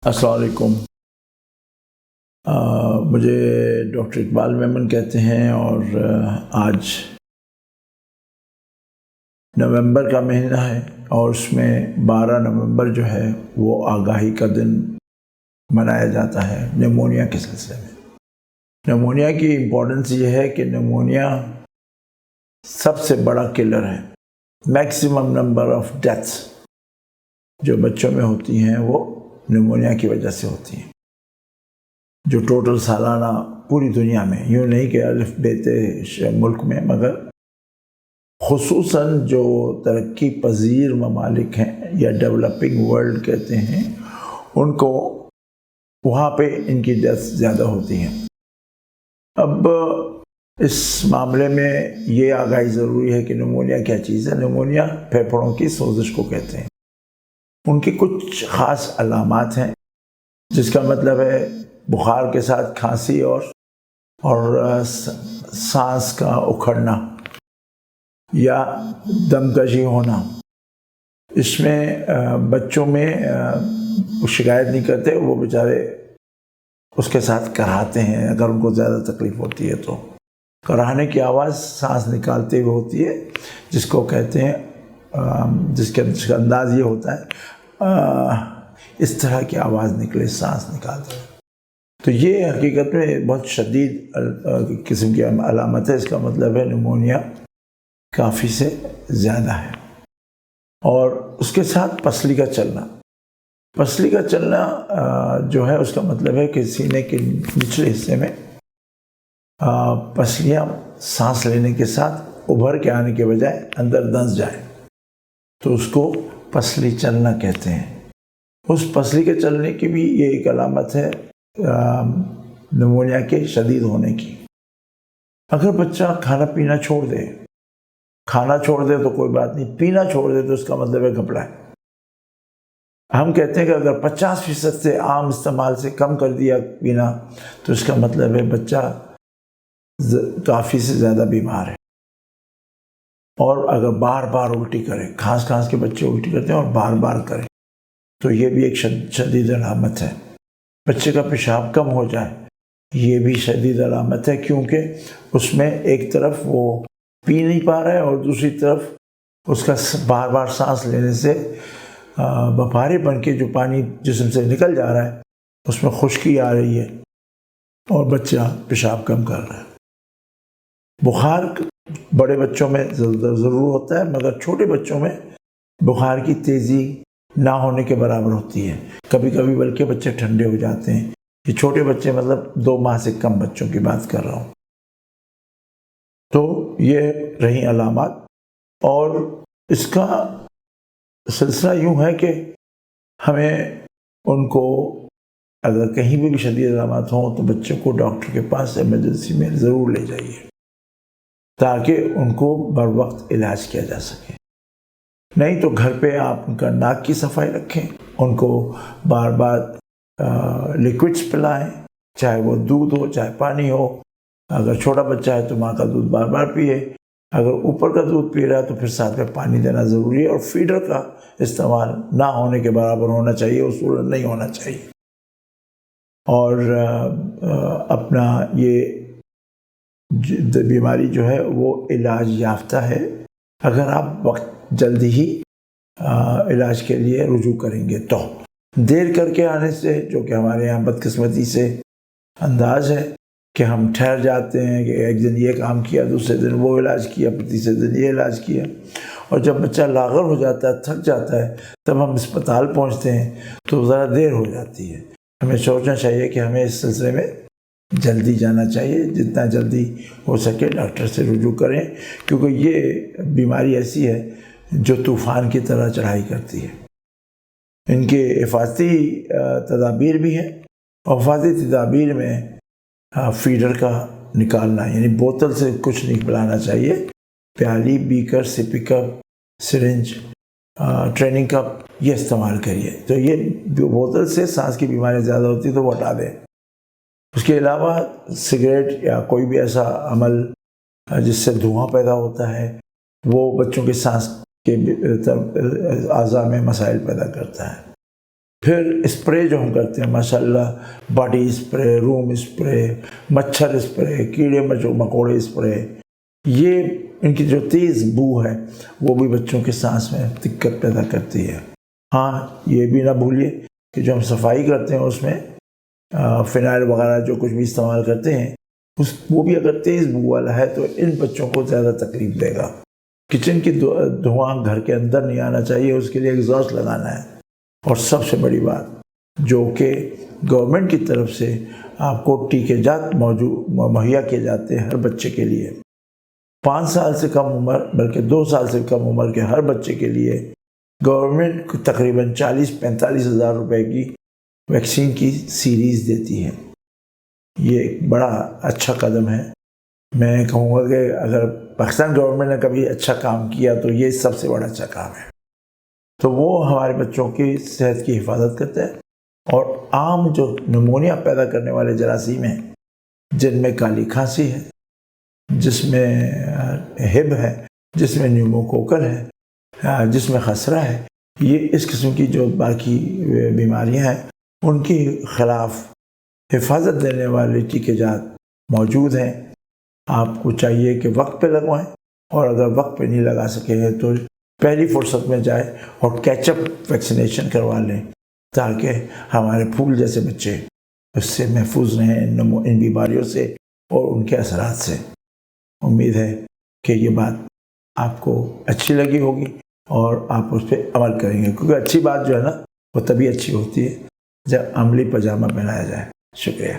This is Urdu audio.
السلام علیکم۔ مجھے ڈاکٹر اقبال میمن کہتے ہیں، اور آج نومبر کا مہینہ ہے، اور اس میں 12 نومبر جو ہے وہ آگاہی کا دن منایا جاتا ہے نمونیا کے سلسلے میں۔ نمونیا کی امپورٹنس یہ ہے کہ نمونیا سب سے بڑا کلر ہے۔ میکسیمم نمبر آف ڈیتھس جو بچوں میں ہوتی ہیں وہ نمونیا کی وجہ سے ہوتی ہیں، جو ٹوٹل سالانہ پوری دنیا میں، یوں نہیں کہ الف بیتے ملک میں، مگر خصوصاً جو ترقی پذیر ممالک ہیں یا ڈیولپنگ ورلڈ کہتے ہیں، ان کو وہاں پہ ان کی ڈیتھ زیادہ ہوتی ہیں۔ اب اس معاملے میں یہ آگاہی ضروری ہے کہ نمونیا کیا چیز ہے۔ نمونیا پھیپھڑوں کی سوزش کو کہتے ہیں۔ ان کی کچھ خاص علامات ہیں، جس کا مطلب ہے بخار کے ساتھ کھانسی اور سانس کا اکھڑنا یا دم کشی ہونا۔ اس میں بچوں میں شکایت نہیں کرتے، وہ بیچارے اس کے ساتھ کراہتے ہیں اگر ان کو زیادہ تکلیف ہوتی ہے تو۔ کراہنے کی آواز سانس نکالتے ہوئے ہوتی ہے، جس کو کہتے ہیں جس کا انداز یہ ہوتا ہے اس طرح کی آواز نکلے سانس نکالتے ہیں۔ تو یہ حقیقت میں بہت شدید قسم کی علامت ہے۔ اس کا مطلب ہے نمونیا کافی سے زیادہ ہے۔ اور اس کے ساتھ پسلی کا چلنا۔ پسلی کا چلنا جو ہے اس کا مطلب ہے کہ سینے کے نچلے حصے میں پسلیاں سانس لینے کے ساتھ ابھر کے آنے کے بجائے اندر دھنس جائیں، تو اس کو پسلی چلنا کہتے ہیں۔ اس پسلی کے چلنے کی بھی یہ ایک علامت ہے نمونیا کے شدید ہونے کی۔ اگر بچہ کھانا پینا چھوڑ دے، کھانا چھوڑ دے تو کوئی بات نہیں، پینا چھوڑ دے تو اس کا مطلب ہے گھبرا ہے۔ ہم کہتے ہیں کہ اگر 50% سے عام استعمال سے کم کر دیا پینا، تو اس کا مطلب ہے بچہ کافی سے زیادہ بیمار ہے۔ اور اگر بار بار الٹی کرے، کھانس کے بچے الٹی کرتے ہیں اور بار بار کریں، تو یہ بھی ایک شدید علامت ہے۔ بچے کا پیشاب کم ہو جائے، یہ بھی شدید علامت ہے، کیونکہ اس میں ایک طرف وہ پی نہیں پا رہا ہے اور دوسری طرف اس کا بار بار سانس لینے سے بخارے بن کے جو پانی جسم سے نکل جا رہا ہے، اس میں خشکی آ رہی ہے اور بچہ پیشاب کم کر رہا ہے۔ بخار بڑے بچوں میں ضرور ہوتا ہے، مگر چھوٹے بچوں میں بخار کی تیزی نہ ہونے کے برابر ہوتی ہے۔ کبھی کبھی بلکہ بچے ٹھنڈے ہو جاتے ہیں۔ یہ چھوٹے بچے مطلب 2 ماہ سے کم بچوں کی بات کر رہا ہوں۔ تو یہ رہی علامات، اور اس کا سلسلہ یوں ہے کہ ہمیں ان کو اگر کہیں بھی شدید علامات ہوں تو بچوں کو ڈاکٹر کے پاس ایمرجنسی میں ضرور لے جائیے، تاکہ ان کو بر وقت علاج کیا جا سکے۔ نہیں تو گھر پہ آپ ان کا ناک کی صفائی رکھیں، ان کو بار بار لیکوڈس پلائیں، چاہے وہ دودھ ہو چاہے پانی ہو۔ اگر چھوٹا بچہ ہے تو ماں کا دودھ بار بار پیے، اگر اوپر کا دودھ پی رہا ہے تو پھر ساتھ میں پانی دینا ضروری ہے، اور فیڈر کا استعمال نہ ہونے کے برابر ہونا چاہیے، اصولاً نہیں ہونا چاہیے۔ اور اپنا یہ بیماری جو ہے وہ علاج یافتہ ہے، اگر آپ وقت جلدی ہی علاج کے لیے رجوع کریں گے تو۔ دیر کر کے آنے سے، جو کہ ہمارے یہاں بدقسمتی سے انداز ہے کہ ہم ٹھہر جاتے ہیں کہ ایک دن یہ کام کیا، دوسرے دن وہ علاج کیا، پھر تیسرے دن یہ علاج کیا، اور جب بچہ لاغر ہو جاتا ہے، تھک جاتا ہے، تب ہم اسپتال پہنچتے ہیں تو ذرا دیر ہو جاتی ہے۔ ہمیں سوچنا چاہیے کہ ہمیں اس سلسلے میں جلدی جانا چاہیے، جتنا جلدی ہو سکے ڈاکٹر سے رجوع کریں، کیونکہ یہ بیماری ایسی ہے جو طوفان کی طرح چڑھائی کرتی ہے۔ ان کے حفاظتی تدابیر بھی ہیں، اور حفاظتی تدابیر میں فیڈر کا نکالنا، یعنی بوتل سے کچھ نہیں پلانا چاہیے، پیالی، beaker, sippy cup, syringe, training cup یہ استعمال کریے۔ تو یہ بوتل سے سانس کی بیماریاں زیادہ ہوتی ہیں تو وہ ہٹا دیں۔ اس کے علاوہ سگریٹ یا کوئی بھی ایسا عمل جس سے دھواں پیدا ہوتا ہے، وہ بچوں کے سانس کے اعضاء میں مسائل پیدا کرتا ہے۔ پھر اسپرے جو ہم کرتے ہیں ماشاءاللہ، باڈی اسپرے، روم اسپرے، مچھر اسپرے، کیڑے مکوڑے اسپرے، یہ ان کی جو تیز بو ہے وہ بھی بچوں کے سانس میں دقت پیدا کرتی ہے۔ ہاں یہ بھی نہ بھولیے کہ جو ہم صفائی کرتے ہیں اس میں فنائل وغیرہ جو کچھ بھی استعمال کرتے ہیں وہ بھی اگر تیز بو والا ہے تو ان بچوں کو زیادہ تکلیف دے گا۔ کچن کی دھواں گھر کے اندر نہیں آنا چاہیے، اس کے لیے ایگزاسٹ لگانا ہے۔ اور سب سے بڑی بات جو کہ گورنمنٹ کی طرف سے آپ کو ٹیکے جات مہیا کیے جاتے ہیں ہر بچے کے لیے، 5 سال سے کم عمر بلکہ 2 سال سے کم عمر کے ہر بچے کے لیے گورنمنٹ تقریباً 40-45 ہزار روپے کی ویکسین کی سیریز دیتی ہے۔ یہ ایک بڑا اچھا قدم ہے۔ میں کہوں گا کہ اگر پاکستان گورنمنٹ نے کبھی اچھا کام کیا تو یہ سب سے بڑا اچھا کام ہے۔ تو وہ ہمارے بچوں کی صحت کی حفاظت کرتا ہے۔ اور عام جو نمونیا پیدا کرنے والے جراثیم ہیں جن میں کالی کھانسی ہے، جس میں ہب ہے، جس میں نیوموکوکل ہے، جس میں خسرہ ہے، یہ اس قسم کی جو باقی بیماریاں ہیں ان کے خلاف حفاظت دینے والے ٹیکے جات موجود ہیں۔ آپ کو چاہیے کہ وقت پہ لگوائیں، اور اگر وقت پہ نہیں لگا سکے ہیں تو پہلی فرصت میں جائیں اور کیچ اپ ویکسینیشن کروا لیں، تاکہ ہمارے پھول جیسے بچے اس سے محفوظ رہیں، ان بیماریوں سے اور ان کے اثرات سے۔ امید ہے کہ یہ بات آپ کو اچھی لگی ہوگی اور آپ اس پہ عمل کریں گے، کیونکہ اچھی بات جو ہے نا وہ تبھی اچھی ہوتی ہے جب عملی پاجامہ پہنایا جائے۔ شکریہ۔